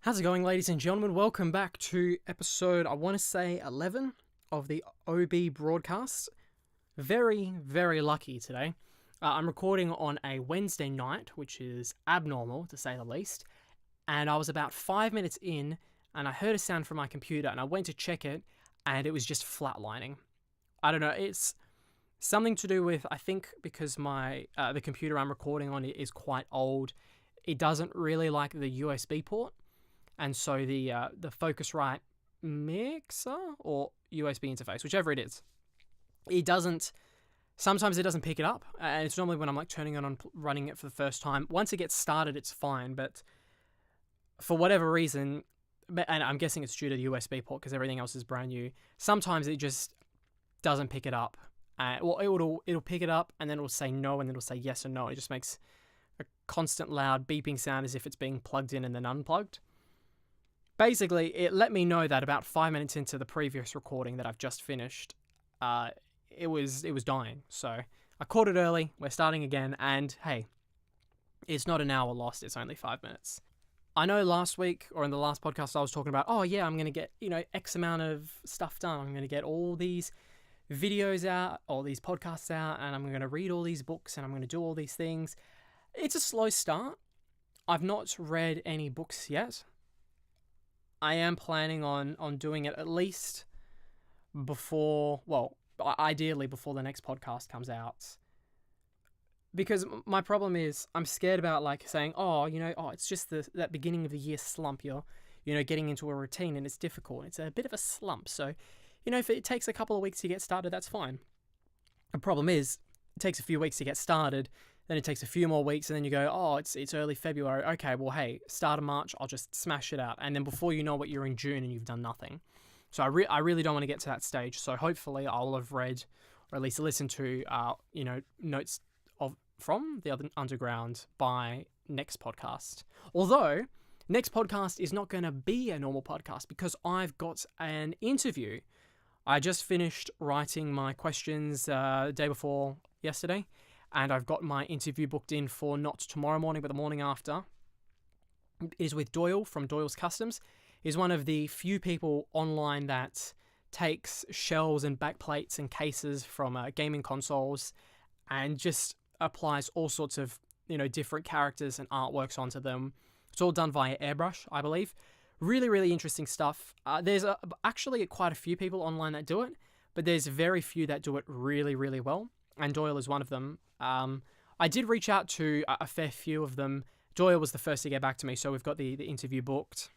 How's it going, ladies and gentlemen? Welcome back to episode, I want to say 11 of the OB broadcast. Very, very lucky today. I'm recording on a Wednesday night, which is abnormal to say the least. And I was about 5 minutes in and I heard a sound from my computer and I went to check it and it was just flatlining. I don't know, it's something to do with, I think, because the computer I'm recording on is quite old. It doesn't really like the USB port. And so the Focusrite mixer or USB interface, whichever it is, sometimes it doesn't pick it up. And it's normally when I'm like turning it on, running it for the first time. Once it gets started, it's fine. But for whatever reason, and I'm guessing it's due to the USB port because everything else is brand new, sometimes it just doesn't pick it up. It'll pick it up and then it'll say no and then it'll say yes or no. It just makes a constant loud beeping sound as if it's being plugged in and then unplugged. Basically, it let me know that about 5 minutes into the previous recording that I've just finished, it was dying. So I caught it early. We're starting again, and hey, it's not an hour lost. It's only 5 minutes. I know last week or in the last podcast I was talking about, oh yeah, I'm going to get X amount of stuff done. I'm going to get all these videos out, all these podcasts out, and I'm going to read all these books, and I'm going to do all these things. It's a slow start. I've not read any books yet. I am planning on doing it at least ideally before the next podcast comes out. Because my problem is I'm scared about saying, it's just that beginning of the year slump. You're getting into a routine and it's difficult. It's a bit of a slump. So, if it takes a couple of weeks to get started, that's fine. The problem is it takes a few weeks to get started. Then it takes a few more weeks, and then you go, it's early February. Okay, well, hey, start of March, I'll just smash it out. And then before you know it, you're in June and you've done nothing. So I really don't want to get to that stage. So hopefully I'll have read, or at least listened to, notes from the other underground by next podcast. Although, next podcast is not going to be a normal podcast because I've got an interview. I just finished writing my questions the day before yesterday. And I've got my interview booked in for not tomorrow morning, but the morning after. It is with Doyle from Doyle's Customs. He's one of the few people online that takes shells and backplates and cases from gaming consoles and just applies all sorts of different characters and artworks onto them. It's all done via airbrush, I believe. Really, really interesting stuff. There's actually quite a few people online that do it, but there's very few that do it really, really well. And Doyle is one of them. I did reach out to a fair few of them. Doyle was the first to get back to me, so we've got the interview booked.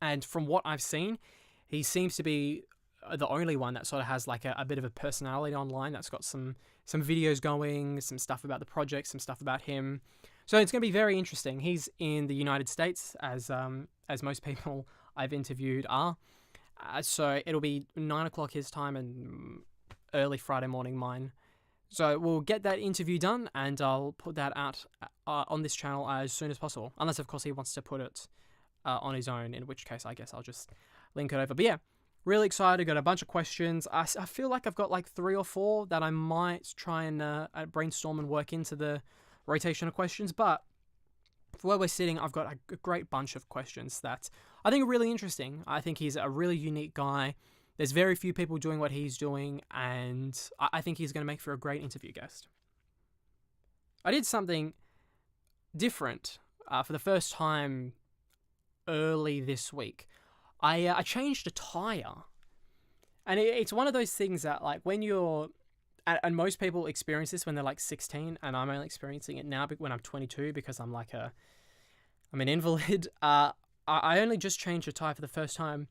And from what I've seen, he seems to be the only one that sort of has a bit of a personality online that's got some videos going, some stuff about the project, some stuff about him. So it's going to be very interesting. He's in the United States, as most people I've interviewed are. So it'll be 9 o'clock his time and early Friday morning mine. So we'll get that interview done and I'll put that out on this channel as soon as possible. Unless, of course, he wants to put it on his own, in which case I guess I'll just link it over. But yeah, really excited. Got a bunch of questions. I feel like I've got 3 or 4 that I might try and brainstorm and work into the rotation of questions. But for where we're sitting, I've got a great bunch of questions that I think are really interesting. I think he's a really unique guy. There's very few people doing what he's doing, and I think he's going to make for a great interview guest. I did something different for the first time early this week. I changed a tire, and it's one of those things that when you're, and most people experience this when they're 16, and I'm only experiencing it now when I'm 22 because I'm an invalid. I only just changed a tire for the first time.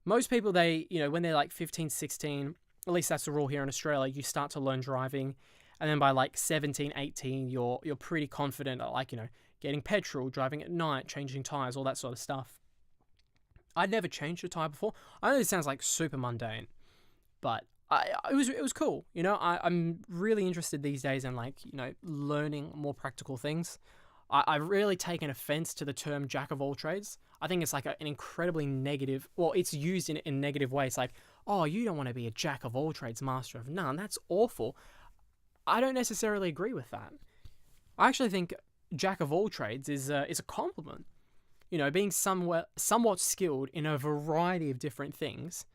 Most people, when they're 15, 16, at least that's the rule here in Australia, you start to learn driving. And then by 17, 18, you're pretty confident at getting petrol, driving at night, changing tires, all that sort of stuff. I'd never changed a tire before. I know this sounds super mundane, but it was cool. I'm really interested these days in learning more practical things. I've really taken offense to the term jack of all trades. I think it's an incredibly negative, it's used in negative ways. You don't want to be a jack of all trades, master of none. That's awful. I don't necessarily agree with that. I actually think jack of all trades is a compliment. being somewhat skilled in a variety of different things,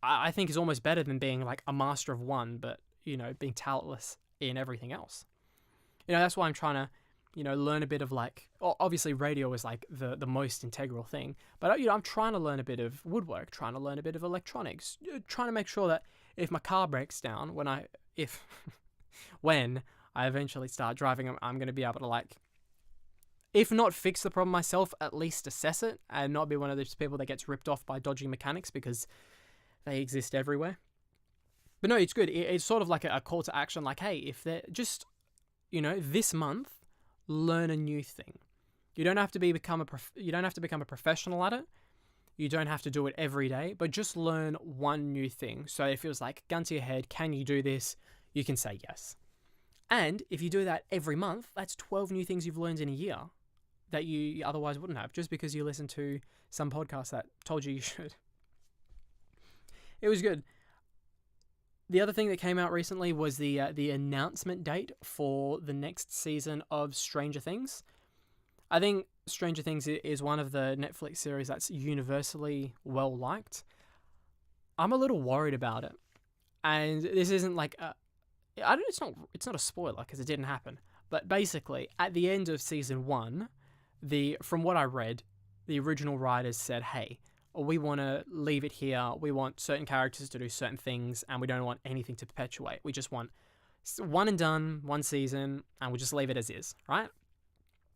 I think is almost better than being like a master of one, but, being talentless in everything else. That's why I'm trying to, learn a bit of like, obviously radio is like the most integral thing, but, I'm trying to learn a bit of woodwork, trying to learn a bit of electronics, trying to make sure that if my car breaks down, when I eventually start driving, I'm going to be able to, like, if not fix the problem myself, at least assess it and not be one of those people that gets ripped off by dodgy mechanics, because they exist everywhere. But no, it's good. It's sort of like a call to action, like, hey, if they're just, this month, learn a new thing. You don't have to become a professional at it. You don't have to do it every day, but just learn one new thing. So it feels like, gun to your head, can you do this? You can say yes. And if you do that every month, that's 12 new things you've learned in a year that you otherwise wouldn't have, just because you listened to some podcast that told you should. It was good. The other thing that came out recently was the announcement date for the next season of Stranger Things. I think Stranger Things is one of the Netflix series that's universally well liked. I'm a little worried about it, and this isn't like it's not a spoiler because it didn't happen. But basically, at the end of season 1, from what I read, the original writers said, "Hey, we want to leave it here. We want certain characters to do certain things, and we don't want anything to perpetuate. We just want one and done, one season, and we'll just leave it as is, right?"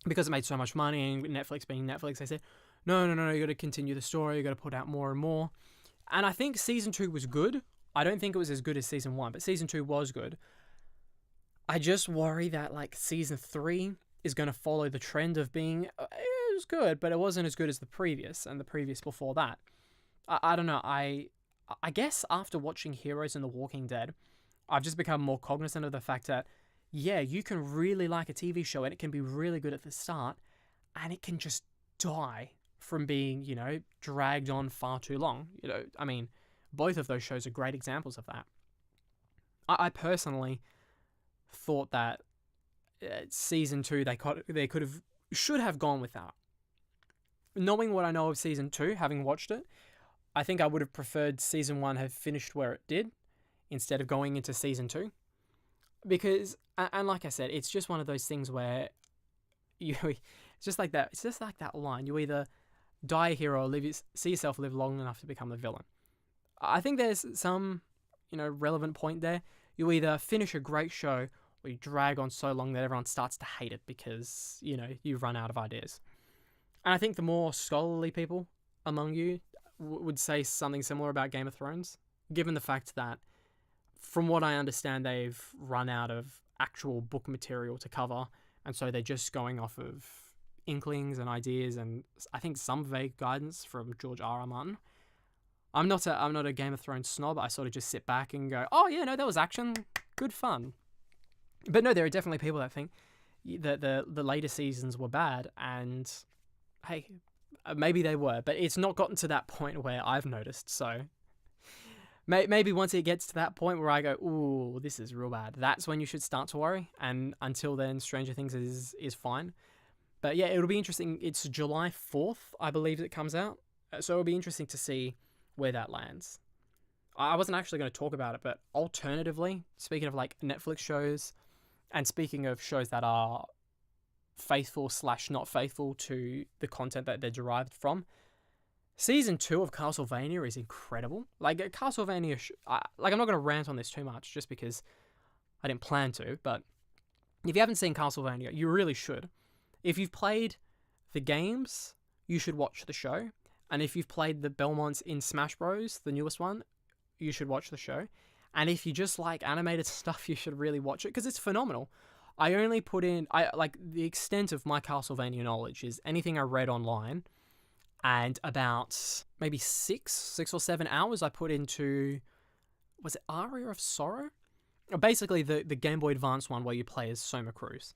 Because it made so much money, and Netflix being Netflix, they said, no, you got to continue the story, you got to put out more and more. And I think season 2 was good. I don't think it was as good as season 1, but season 2 was good. I just worry that, like, season 3 is going to follow the trend of being, it was good, but it wasn't as good as the previous, and the previous before that. I don't know. I guess after watching Heroes and The Walking Dead, I've just become more cognizant of the fact that, yeah, you can really like a TV show and it can be really good at the start, and it can just die from being, dragged on far too long. I mean, both of those shows are great examples of that. I personally thought that season 2 should have gone with that. Knowing what I know of season 2, having watched it, I think I would have preferred season 1 have finished where it did instead of going into season 2. Because, and like I said, it's just one of those things where it's just like that. It's just like that line. You either die a hero or see yourself live long enough to become a villain. I think there's some, relevant point there. You either finish a great show or you drag on so long that everyone starts to hate it because, you run out of ideas. And I think the more scholarly people among you would say something similar about Game of Thrones, given the fact that, from what I understand, they've run out of actual book material to cover, and so they're just going off of inklings and ideas, and I think some vague guidance from George R.R. Martin. I'm not a Game of Thrones snob. I sort of just sit back and go, oh yeah, no, that was action, good fun. But no, there are definitely people that think that the later seasons were bad, and hey, maybe they were, but it's not gotten to that point where I've noticed. So maybe once it gets to that point where I go, ooh, this is real bad, that's when you should start to worry. And until then, Stranger Things is fine. But yeah, it'll be interesting. It's July 4th, I believe, it comes out. So it'll be interesting to see where that lands. I wasn't actually going to talk about it, but alternatively, speaking of like Netflix shows, and speaking of shows that are faithful / not faithful to the content that they're derived from, Season 2 of Castlevania is incredible. Like, Castlevania, I'm not going to rant on this too much just because I didn't plan to, but if you haven't seen Castlevania, you really should. If you've played the games, you should watch the show. And if you've played the Belmonts in Smash Bros, the newest one, you should watch the show. And if you just like animated stuff, you should really watch it because it's phenomenal. I only put in, the extent of my Castlevania knowledge is anything I read online, and about maybe 6 or 7 hours I put into, was it Aria of Sorrow? Basically the Game Boy Advance one where you play as Soma Cruz.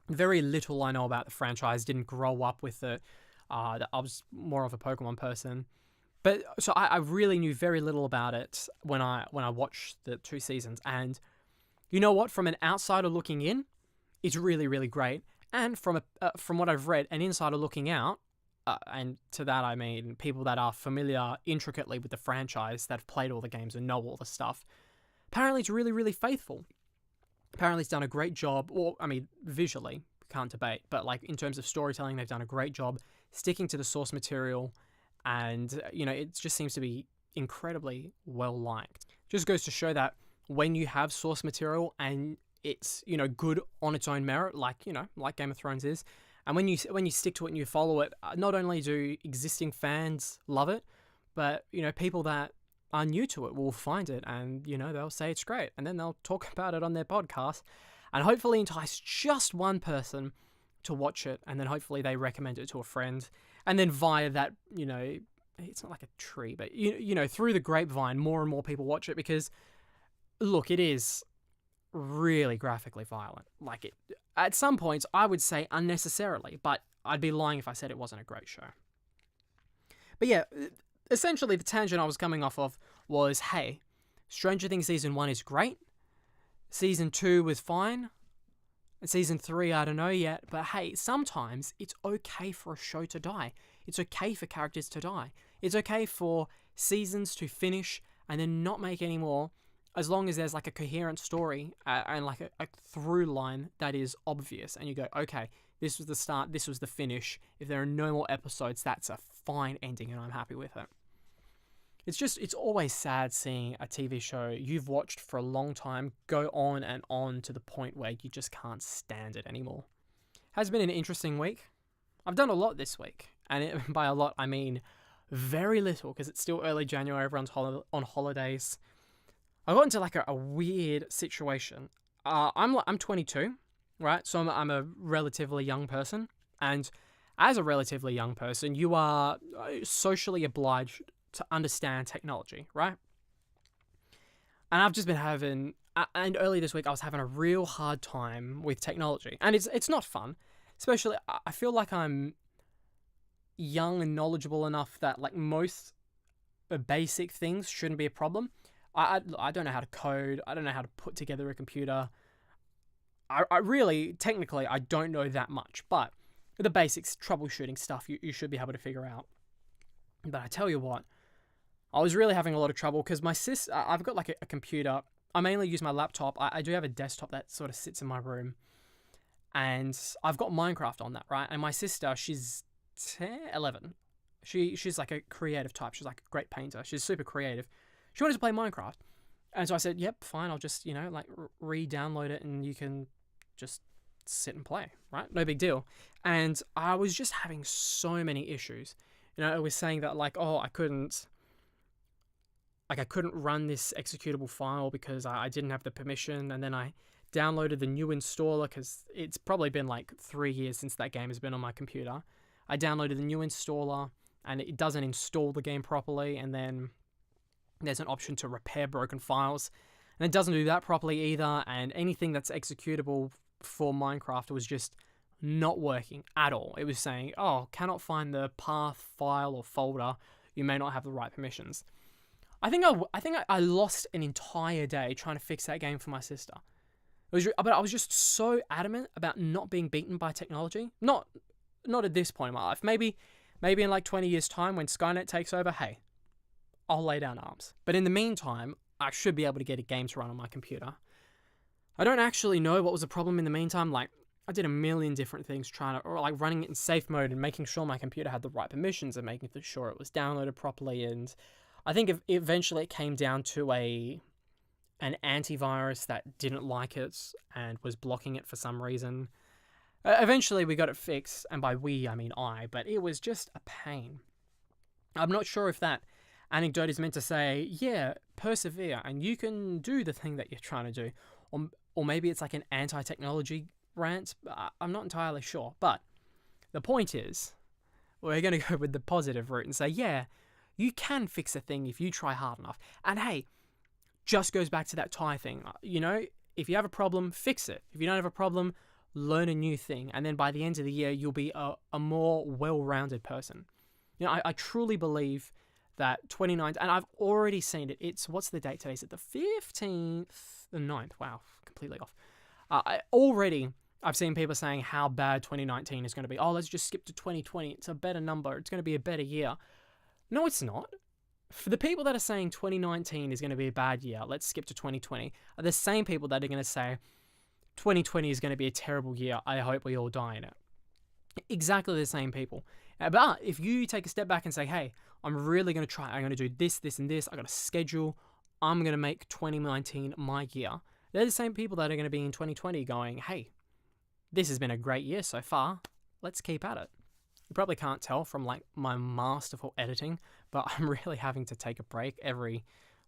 Very little I know about the franchise, didn't grow up with it. I was more of a Pokemon person. But so I really knew very little about it when I watched the 2 seasons. And you know what? From an outsider looking in, it's really, really great. And from what I've read, an insider looking out, and to that I mean people that are familiar intricately with the franchise, that have played all the games and know all the stuff, apparently it's really, really faithful. Apparently it's done a great job, or, I mean, visually, can't debate, but like in terms of storytelling, they've done a great job sticking to the source material, and, it just seems to be incredibly well liked. Just goes to show that when you have source material and it's, good on its own merit, like Game of Thrones is, and when you stick to it and you follow it, not only do existing fans love it, but, people that are new to it will find it and, they'll say it's great, and then they'll talk about it on their podcast and hopefully entice just one person to watch it, and then hopefully they recommend it to a friend, and then via that, it's not like a tree, but, through the grapevine, more and more people watch it because, look, it is really graphically violent. Like, it, at some points, I would say unnecessarily, but I'd be lying if I said it wasn't a great show. But yeah, essentially the tangent I was coming off of was, hey, Stranger Things Season 1 is great, Season 2 was fine, and Season 3, I don't know yet, but hey, sometimes it's okay for a show to die. It's okay for characters to die. It's okay for seasons to finish and then not make any more, as long as there's like a coherent story and like a through line that is obvious, and you go, okay, this was the start, this was the finish. If there are no more episodes, that's a fine ending and I'm happy with it. It's always sad seeing a TV show you've watched for a long time go on and on to the point where you just can't stand it anymore. Has been an interesting week. I've done a lot this week, and by a lot I mean very little, because it's still early January, everyone's on holidays. I got into like a weird situation. I'm 22, right? So I'm a relatively young person, and as a relatively young person, you are socially obliged to understand technology, right? And I've just been having, and early this week I was having a real hard time with technology, and it's not fun. Especially, I feel like I'm young and knowledgeable enough that like most basic things shouldn't be a problem. I don't know how to code. I don't know how to put together a computer. I really, technically, I don't know that much, but the basics, troubleshooting stuff, you should be able to figure out. But I tell you what, I was really having a lot of trouble because I've got like a computer. I mainly use my laptop. I do have a desktop that sort of sits in my room, and I've got Minecraft on that, right? And my sister, she's 11. She's like a creative type. She's like a great painter. She's super creative. She wanted to play Minecraft. And so I said, yep, fine. I'll just, like re-download it and you can just sit and play, right? No big deal. And I was just having so many issues. It was saying that like, oh, I couldn't run this executable file because I didn't have the permission. And then I downloaded the new installer because it's probably been like 3 years since that game has been on my computer. I downloaded the new installer and it doesn't install the game properly. And then there's an option to repair broken files, and it doesn't do that properly either, and anything that's executable for Minecraft was just not working at all. It was saying, oh, cannot find the path, file, or folder, you may not have the right permissions. I think I lost an entire day trying to fix that game for my sister. But I was just so adamant about not being beaten by technology. Not at this point in my life. Maybe in like 20 years' time when Skynet takes over, hey, I'll lay down arms. But in the meantime, I should be able to get a game to run on my computer. I don't actually know what was the problem in the meantime. Like, I did a million different things like running it in safe mode and making sure my computer had the right permissions and making sure it was downloaded properly. And I think eventually it came down to an antivirus that didn't like it and was blocking it for some reason. Eventually we got it fixed, and by we, I mean I, but it was just a pain. I'm not sure if that anecdote is meant to say, yeah, persevere and you can do the thing that you're trying to do, or maybe it's like an anti-technology rant. I'm not entirely sure, but the point is we're going to go with the positive route and say, yeah, you can fix a thing if you try hard enough. And hey, just goes back to that tie thing. If you have a problem, fix it. If you don't have a problem, learn a new thing, and then by the end of the year you'll be a more well-rounded person. I truly believe that 29th, and I've already seen it. What's the date today? Is it the 15th? The 9th? Wow, completely off. I've seen people saying how bad 2019 is going to be. Oh, let's just skip to 2020. It's a better number. It's going to be a better year. No, it's not. For the people that are saying 2019 is going to be a bad year, let's skip to 2020, are the same people that are going to say 2020 is going to be a terrible year. I hope we all die in it. Exactly the same people. But if you take a step back and say, hey, I'm really going to try. I'm going to do this, this, and this. I got a schedule. I'm going to make 2019 my year. They're the same people that are going to be in 2020 going, hey, this has been a great year so far. Let's keep at it. You probably can't tell from like my masterful editing, but I'm really having to take a break every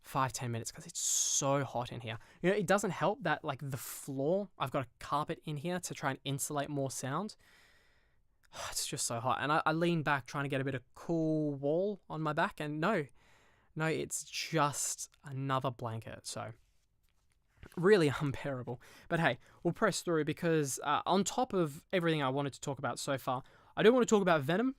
5-10 minutes because it's so hot in here. You know, it doesn't help that like the floor, I've got a carpet in here to try and insulate more sound. It's just so hot. And I lean back trying to get a bit of cool wall on my back, and no, it's just another blanket. So really unbearable. But hey, we'll press through because on top of everything I wanted to talk about so far, I do want to talk about Venom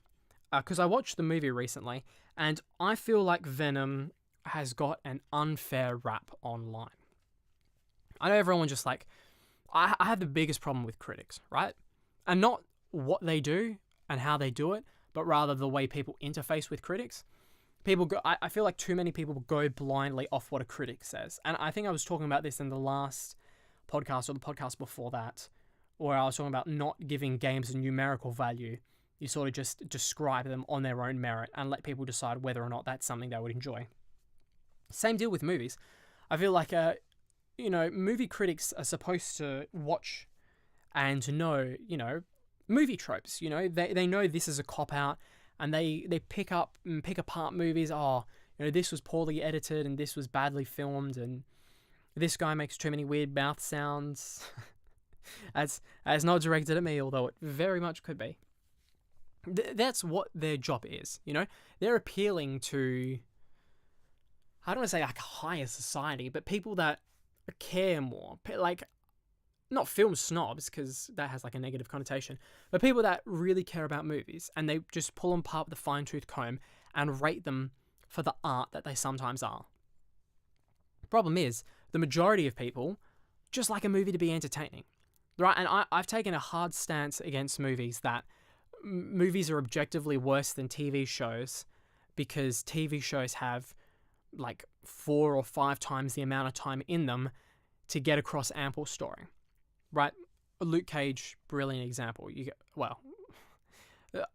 because I watched the movie recently and I feel like Venom has got an unfair rap online. I know everyone just like, I have the biggest problem with critics, right? And not what they do and how they do it, but rather the way people interface with critics. I feel like too many people go blindly off what a critic says. And I think I was talking about this in the last podcast or the podcast before that, where I was talking about not giving games a numerical value. You sort of just describe them on their own merit and let people decide whether or not that's something they would enjoy. Same deal with movies. I feel like, movie critics are supposed to watch and to know, movie tropes. They know this is a cop-out, and they pick apart movies. Oh, this was poorly edited and this was badly filmed and this guy makes too many weird mouth sounds. as not directed at me, although it very much could be. That's what their job is, They're appealing to, I don't want to say like a higher society, but people that care more. Like, not film snobs, because that has like a negative connotation, but people that really care about movies and they just pull them apart with a fine-tooth comb and rate them for the art that they sometimes are. The problem is, the majority of people just like a movie to be entertaining, right? And I've taken a hard stance against movies that movies are objectively worse than TV shows because TV shows have like 4 or 5 times the amount of time in them to get across ample story. Right, Luke Cage, brilliant example.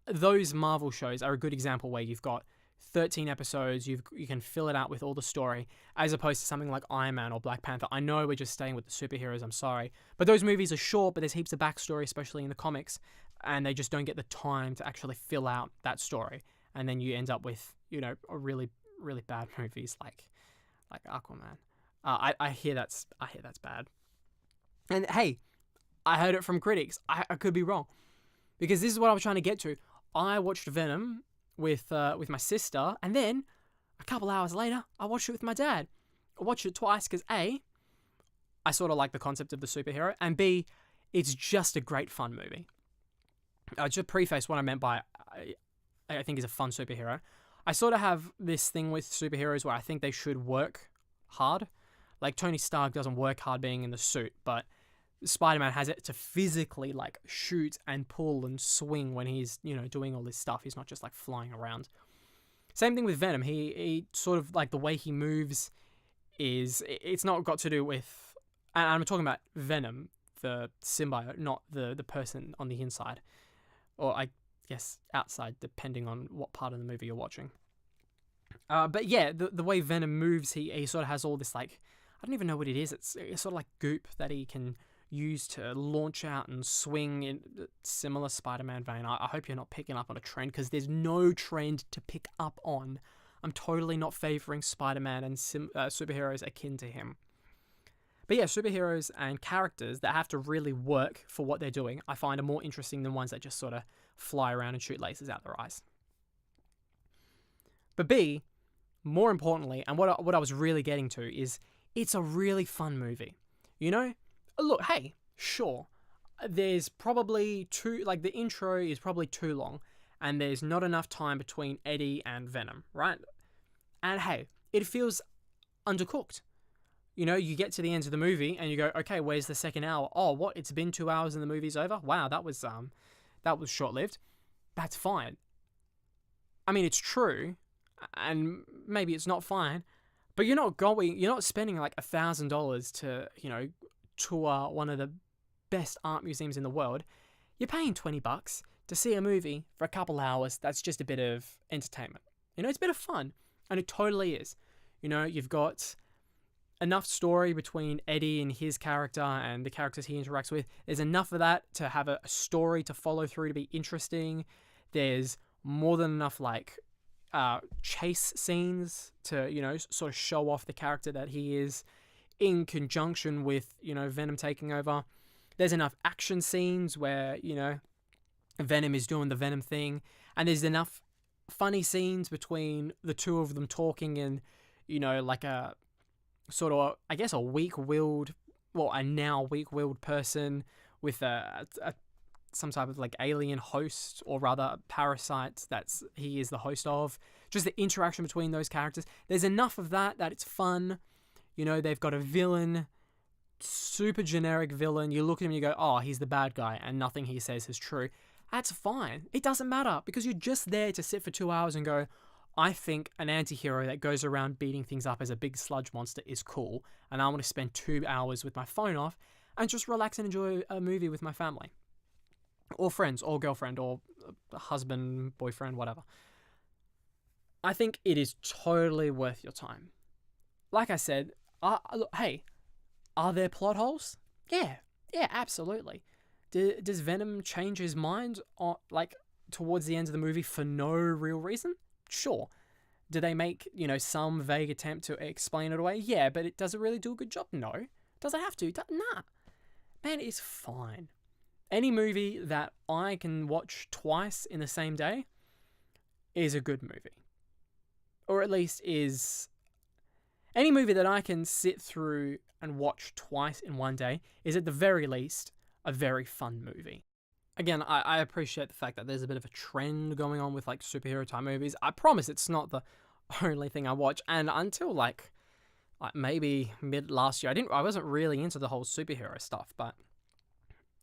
Those Marvel shows are a good example where you've got 13 episodes, you can fill it out with all the story, as opposed to something like Iron Man or Black Panther. I know we're just staying with the superheroes, I'm sorry, but those movies are short, but there's heaps of backstory, especially in the comics, and they just don't get the time to actually fill out that story, and then you end up with, a really, really bad movies like Aquaman. I hear that's bad. And hey, I heard it from critics. I could be wrong, because this is what I was trying to get to. I watched Venom with my sister, and then a couple hours later, I watched it with my dad. I watched it twice because A, I sort of like the concept of the superhero, and B, it's just a great fun movie. Just preface what I meant by I think is a fun superhero. I sort of have this thing with superheroes where I think they should work hard. Like Tony Stark doesn't work hard being in the suit, but Spider-Man has it to physically like shoot and pull and swing when he's, doing all this stuff. He's not just like flying around. Same thing with Venom. He sort of like the way he moves it's not got to do with, and I'm talking about Venom, the symbiote, not the person on the inside, or I guess outside, depending on what part of the movie you're watching. But yeah, the way Venom moves, he sort of has all this like, I don't even know what it is. It's sort of like goop that he can use to launch out and swing in similar Spider-Man vein. I hope you're not picking up on a trend, because there's no trend to pick up on. I'm totally not favoring Spider-Man and superheroes akin to him. But yeah, superheroes and characters that have to really work for what they're doing, I find are more interesting than ones that just sort of fly around and shoot lasers out their eyes. But B, more importantly, and what I was really getting to is, it's a really fun movie. Look, hey, sure, there's probably the intro is probably too long, and there's not enough time between Eddie and Venom, right? And hey, it feels undercooked. You know, you get to the end of the movie and you go, okay, where's the second hour? Oh, what? It's been 2 hours and the movie's over? Wow, that was short-lived. That's fine. I mean, it's true, and maybe it's not fine, but you're not spending like $1,000 to, tour one of the best art museums in the world. You're paying $20 to see a movie for a couple hours. That's just a bit of entertainment. It's a bit of fun, and it totally is. You've got enough story between Eddie and his character and the characters he interacts with. There's enough of that to have a story to follow through to be interesting. There's more than enough chase scenes to sort of show off the character that he is, in conjunction with Venom taking over. There's enough action scenes where Venom is doing the Venom thing, and there's enough funny scenes between the two of them talking, and like a sort of, I guess, a now weak-willed person with some type of like alien host, or rather parasite he is the host of. Just the interaction between those characters. There's enough of that it's fun. They've got a villain, super generic villain. You look at him and you go, oh, he's the bad guy, and nothing he says is true. That's fine. It doesn't matter, because you're just there to sit for 2 hours and go, I think an anti-hero that goes around beating things up as a big sludge monster is cool, and I want to spend 2 hours with my phone off and just relax and enjoy a movie with my family. Or friends, or girlfriend, or husband, boyfriend, whatever. I think it is totally worth your time. Like I said, hey, are there plot holes? Yeah, absolutely. Does Venom change his mind towards the end of the movie for no real reason? Sure. Do they make, some vague attempt to explain it away? Yeah, but does it really do a good job? No. Does it have to? Nah. Man, it's fine. Any movie that I can watch twice in the same day is a good movie. Or at least is... Any movie that I can sit through and watch twice in one day is at the very least a very fun movie. Again, I appreciate the fact that there's a bit of a trend going on with superhero type movies. I promise it's not the only thing I watch, and until maybe mid last year, I wasn't really into the whole superhero stuff, but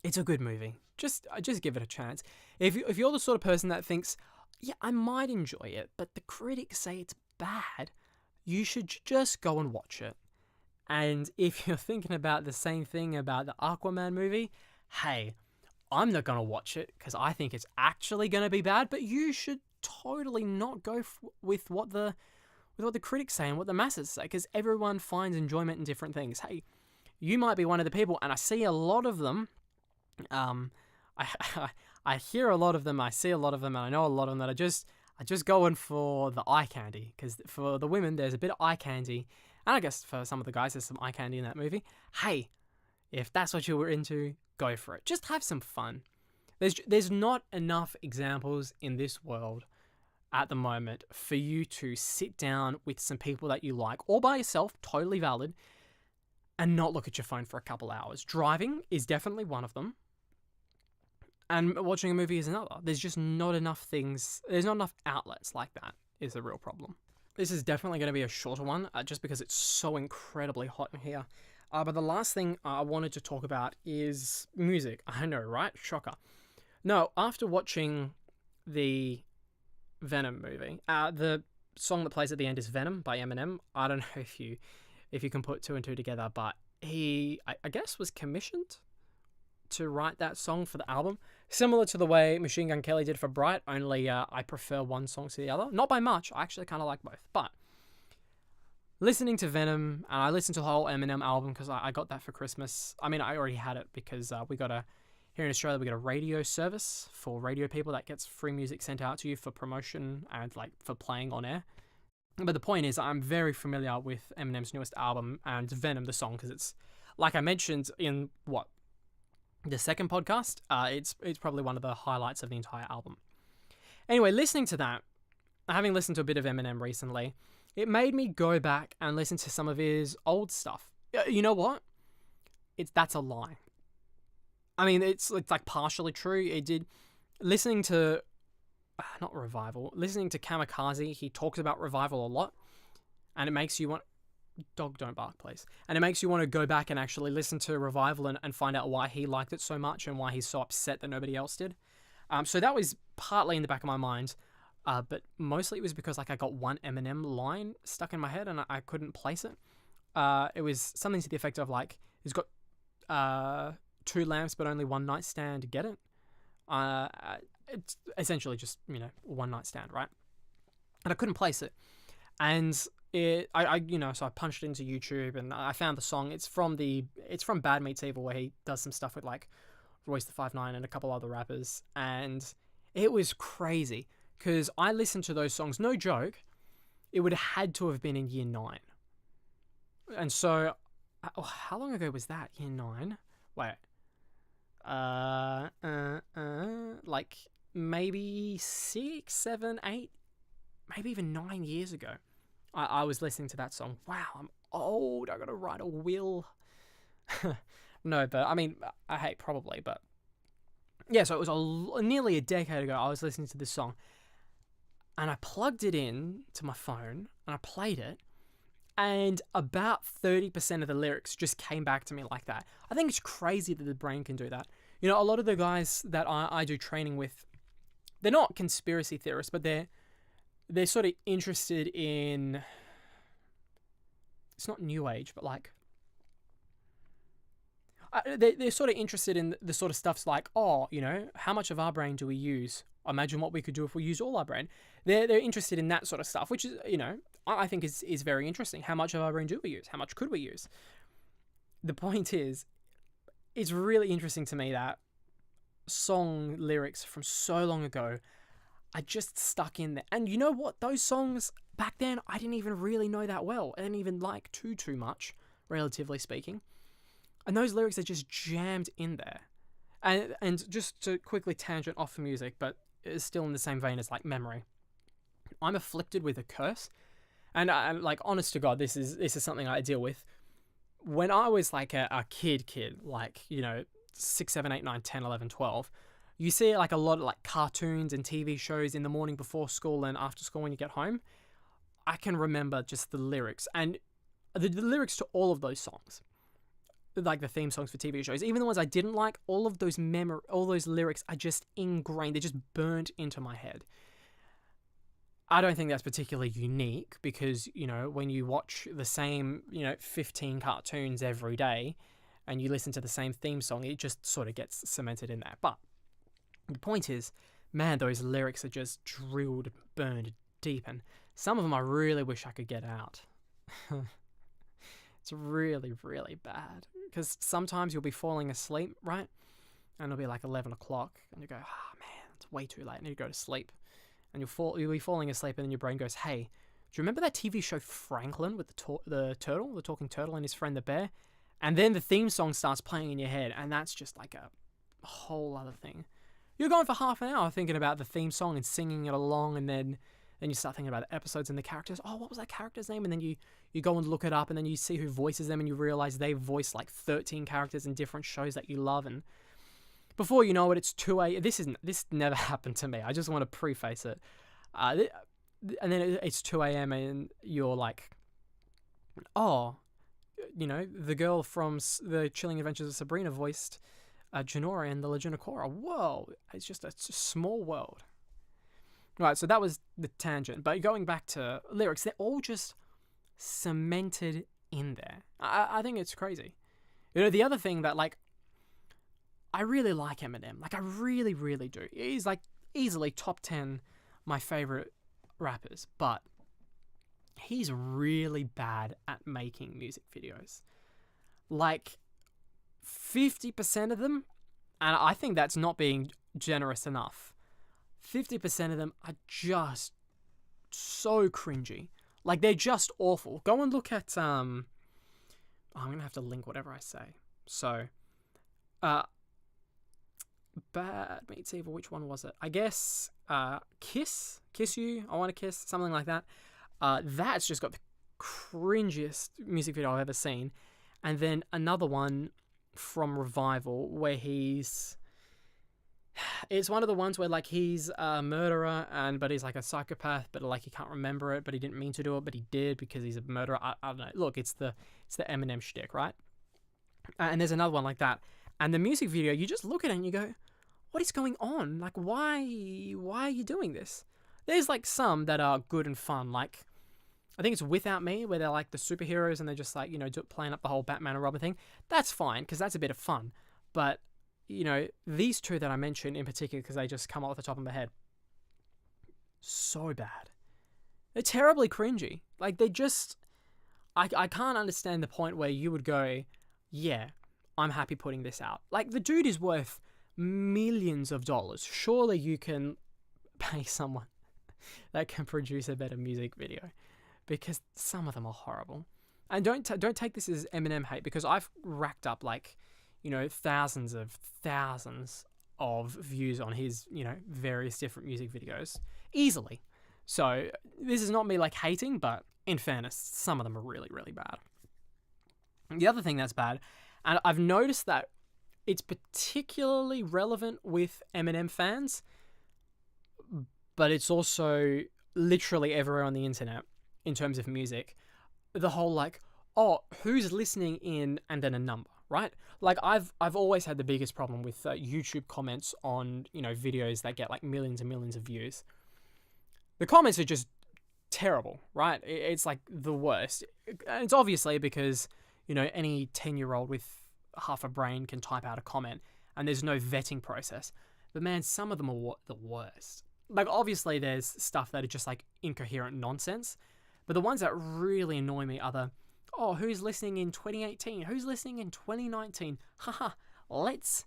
it's a good movie. Just give it a chance. If you're the sort of person that thinks, yeah, I might enjoy it, but the critics say it's bad, you should just go and watch it. And if you're thinking about the same thing about the Aquaman movie, hey, I'm not going to watch it because I think it's actually going to be bad, but you should totally not go with what the critics say and what the masses say, because everyone finds enjoyment in different things. Hey, you might be one of the people, and I see a lot of them. I hear a lot of them, I see a lot of them, and I know a lot of them that are just going for the eye candy, because for the women there's a bit of eye candy, and I guess for some of the guys there's some eye candy in that movie. Hey, if that's what you were into, go for it. Just have some fun. There's not enough examples in this world at the moment for you to sit down with some people that you like, or by yourself, totally valid, and not look at your phone for a couple hours. Driving is definitely one of them, and watching a movie is another. There's just not enough things. There's not enough outlets like that is the real problem. This is definitely going to be a shorter one, just because it's so incredibly hot in here. But the last thing I wanted to talk about is music. I know, right? Shocker. No, after watching the Venom movie, the song that plays at the end is Venom by Enimem. I don't know if you can put two and two together, but he, I guess, was commissioned to write that song for the album. Similar to the way Machine Gun Kelly did for Bright, only I prefer one song to the other. Not by much, I actually kind of like both. But listening to Venom, and I listened to the whole Eminem album because I got that for Christmas. I mean, I already had it because here in Australia, we got a radio service for radio people that gets free music sent out to you for promotion and for playing on air. But the point is, I'm very familiar with Eminem's newest album and Venom, the song, because it's, like I mentioned in the second podcast, it's probably one of the highlights of the entire album. Anyway, listening to that, having listened to a bit of Eminem recently, it made me go back and listen to some of his old stuff. You know what? That's a lie. I mean, it's partially true. It did. Listening to, listening to Kamikaze, he talks about Revival a lot, and it makes you want. Dog don't bark, please. And it makes you want to go back and actually listen to Revival and find out why he liked it so much and why he's so upset that nobody else did. So that was partly in the back of my mind, but mostly it was because like I got one Eminem line stuck in my head and I couldn't place it. It was something to the effect of like, he's got two lamps but only one nightstand. Get it? It's essentially just, one night stand, right? And I couldn't place it. And so I punched it into YouTube and I found the song. It's from Bad Meets Evil, where he does some stuff with like Royce the 5'9" and a couple other rappers. And it was crazy because I listened to those songs, no joke, it would have had to have been in year 9. And so, how long ago was that? Year 9? Wait. Like maybe 6, 7, 8, maybe even 9 years ago. I was listening to that song. Wow, I'm old. I gotta write a will. No, but I mean, I hate probably, but yeah. So it was nearly a decade ago. I was listening to this song, and I plugged it in to my phone and I played it, and about 30% of the lyrics just came back to me like that. I think it's crazy that the brain can do that. A lot of the guys that I do training with, they're not conspiracy theorists, but they're sort of interested in, it's not new age, but like, they're sort of interested in the sort of stuffs like, how much of our brain do we use? Imagine what we could do if we use all our brain. They're interested in that sort of stuff, which is, I think is very interesting. How much of our brain do we use? How much could we use? The point is, it's really interesting to me that song lyrics from so long ago are just stuck in there. And you know what? Those songs back then, I didn't even really know that well. I didn't even like too much, relatively speaking. And those lyrics are just jammed in there. And just to quickly tangent off of music, but it's still in the same vein as like memory. I'm afflicted with a curse. And I'm like, honest to God, this is something I deal with. When I was like a kid, like, 6, 7, 8, 9, 10, 11, 12, you see like a lot of like cartoons and TV shows in the morning before school and after school when you get home. I can remember just the lyrics and the lyrics to all of those songs, like the theme songs for TV shows, even the ones I didn't like. All of those all those lyrics are just ingrained. They're just burnt into my head. I don't think that's particularly unique because, when you watch the same, 15 cartoons every day and you listen to the same theme song, it just sort of gets cemented in there. But the point is, man, those lyrics are just drilled, burned deep, and some of them I really wish I could get out. It's really, really bad because sometimes you'll be falling asleep, right? And it'll be like 11 o'clock and you go, man, it's way too late. I need to go to sleep. And you'll be falling asleep, and then your brain goes, "Hey, do you remember that TV show Franklin with the talking turtle, and his friend the bear?" And then the theme song starts playing in your head, and that's just like a whole other thing. You're going for half an hour thinking about the theme song and singing it along, and then you start thinking about the episodes and the characters. Oh, what was that character's name? And then you go and look it up, and then you see who voices them, and you realize they voice like 13 characters in different shows that you love, and before you know it, it's 2 a.m. This never happened to me. I just want to preface it. And then it's 2 a.m. and you're like, the girl from The Chilling Adventures of Sabrina voiced Janora in The Legend of Korra. Whoa, it's just a small world. Right, so that was the tangent. But going back to lyrics, they're all just cemented in there. I think it's crazy. The other thing that, like, I really like Eminem. Like, I really, really do. He's, like, easily top 10 my favorite rappers. But he's really bad at making music videos. Like, 50% of them, and I think that's not being generous enough, 50% of them are just so cringy. Like, they're just awful. Go and look at, I'm going to have to link whatever I say. So, Bad Meets Evil, which one was it? I guess Kiss You, I Want to Kiss, something like that. That's just got the cringiest music video I've ever seen. And then another one from Revival where he's It's one of the ones where like he's a murderer but he's like a psychopath, but like he can't remember it, but he didn't mean to do it, but he did because he's a murderer. I don't know. Look, it's the Eminem shtick, right? And there's another one like that. And the music video, you just look at it and you go, what is going on? Like, why are you doing this? There's like some that are good and fun, like I think it's Without Me, where they're like the superheroes and they're just like, playing up the whole Batman and Robin thing. That's fine, because that's a bit of fun. But, these two that I mentioned in particular, because they just come off the top of my head, so bad. They're terribly cringy. Like, they just... I can't understand the point where you would go, yeah, I'm happy putting this out. Like, the dude is worth millions of dollars. Surely you can pay someone that can produce a better music video, because some of them are horrible. And don't take this as Eminem hate, because I've racked up like, thousands of views on his, various different music videos easily. So this is not me like hating, but in fairness, some of them are really, really bad. The other thing that's bad, and I've noticed that it's particularly relevant with Eminem fans, but it's also literally everywhere on the internet in terms of music. The whole like, oh, who's listening in, and then a number, right? Like I've always had the biggest problem with YouTube comments on, videos that get like millions and millions of views. The comments are just terrible, right? It's like the worst. And it's obviously because, any 10-year-old with half a brain can type out a comment and there's no vetting process. But man, some of them are the worst. Like obviously there's stuff that are just like incoherent nonsense. But the ones that really annoy me are the, oh, who's listening in 2018? Who's listening in 2019? Haha, let's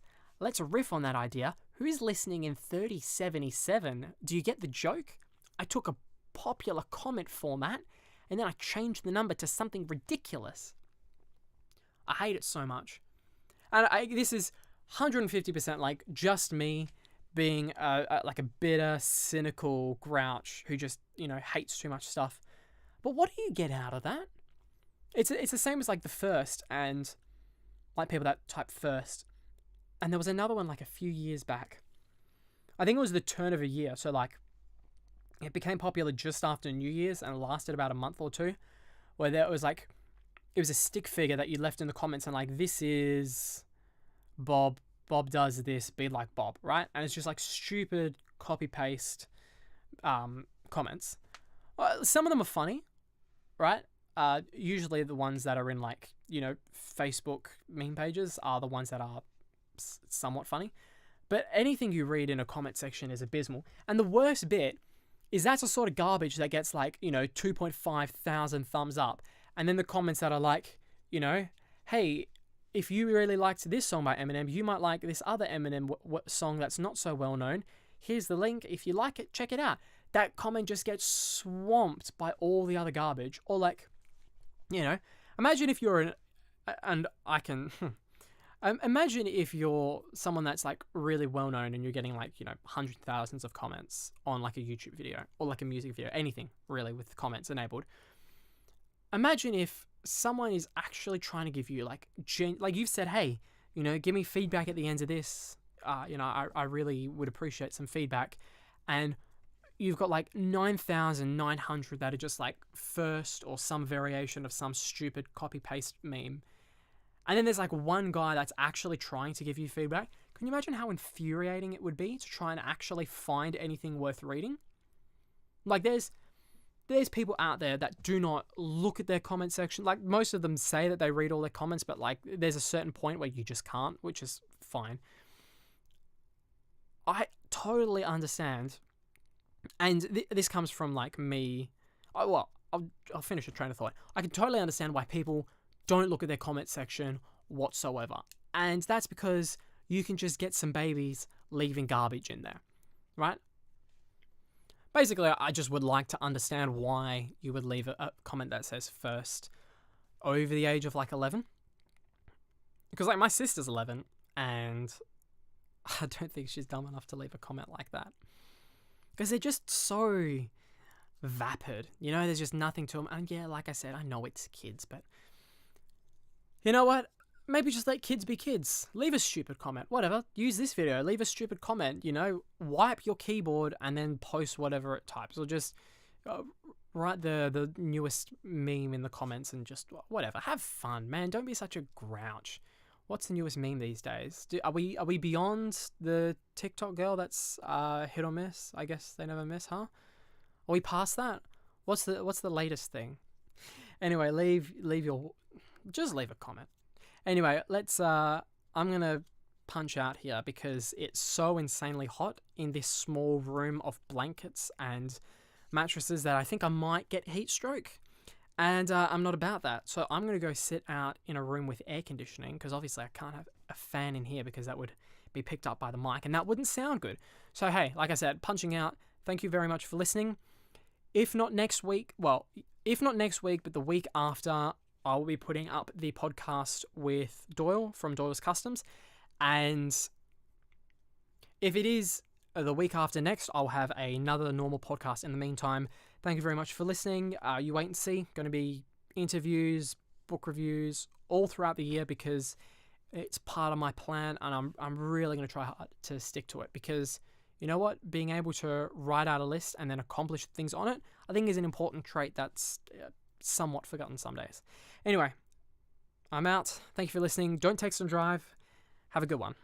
riff on that idea. Who's listening in 3077? Do you get the joke? I took a popular comment format and then I changed the number to something ridiculous. I hate it so much. And this is 150% like just me being like a bitter, cynical grouch who just, hates too much stuff. But what do you get out of that? It's the same as like the first, and like people that type first. And there was another one like a few years back. I think it was the turn of a year. So like it became popular just after New Year's and it lasted about a month or two, where there was like, it was a stick figure that you left in the comments and like, this is Bob does this, be like Bob, right? And it's just like stupid copy paste comments. Some of them are funny, right? Usually the ones that are in like, Facebook meme pages are the ones that are somewhat funny. But anything you read in a comment section is abysmal. And the worst bit is that's the sort of garbage that gets like, 2.5 thousand thumbs up. And then the comments that are like, hey, if you really liked this song by Eminem, you might like this other Eminem song that's not so well known. Here's the link. If you like it, check it out. That comment just gets swamped by all the other garbage. Or like, imagine if you're imagine if you're someone that's like really well known and you're getting like, hundreds of thousands of comments on like a YouTube video or like a music video, anything really with comments enabled. Imagine if someone is actually trying to give you like you've said, hey, give me feedback at the end of this. I really would appreciate some feedback. And you've got like 9,900 that are just like first or some variation of some stupid copy paste meme. And then there's like one guy that's actually trying to give you feedback. Can you imagine how infuriating it would be to try and actually find anything worth reading? Like there's people out there that do not look at their comment section. Like most of them say that they read all their comments, but like there's a certain point where you just can't, which is fine. I totally understand. And this comes from like me. I'll finish a train of thought. I can totally understand why people don't look at their comment section whatsoever. And that's because you can just get some babies leaving garbage in there, right? Basically, I just would like to understand why you would leave a comment that says first over the age of like 11. Because like my sister's 11 and I don't think she's dumb enough to leave a comment like that. Because they're just so vapid. There's just nothing to them. And yeah, like I said, I know it's kids, but you know what? maybe just let kids be kids. Leave a stupid comment. Whatever. Use this video. Leave a stupid comment. Wipe your keyboard and then post whatever it types. Or just write the newest meme in the comments and just whatever. Have fun, man. Don't be such a grouch. What's the newest meme these days? Are we beyond the TikTok girl that's hit or miss? I guess they never miss, huh? Are we past that? What's the latest thing? Anyway, leave a comment. Anyway, I'm gonna punch out here because it's so insanely hot in this small room of blankets and mattresses that I think I might get heat stroke. And I'm not about that. So I'm going to go sit out in a room with air conditioning because obviously I can't have a fan in here because that would be picked up by the mic and that wouldn't sound good. So hey, like I said, punching out. Thank you very much for listening. If not next week, but the week after, I will be putting up the podcast with Doyle from Doyle's Customs. And if it is the week after next, I'll have another normal podcast in the meantime. Thank you very much for listening. You wait and see. Going to be interviews, book reviews, all throughout the year because it's part of my plan and I'm really going to try hard to stick to it because you know what? Being able to write out a list and then accomplish things on it, I think is an important trait that's somewhat forgotten some days. Anyway, I'm out. Thank you for listening. Don't text and drive. Have a good one.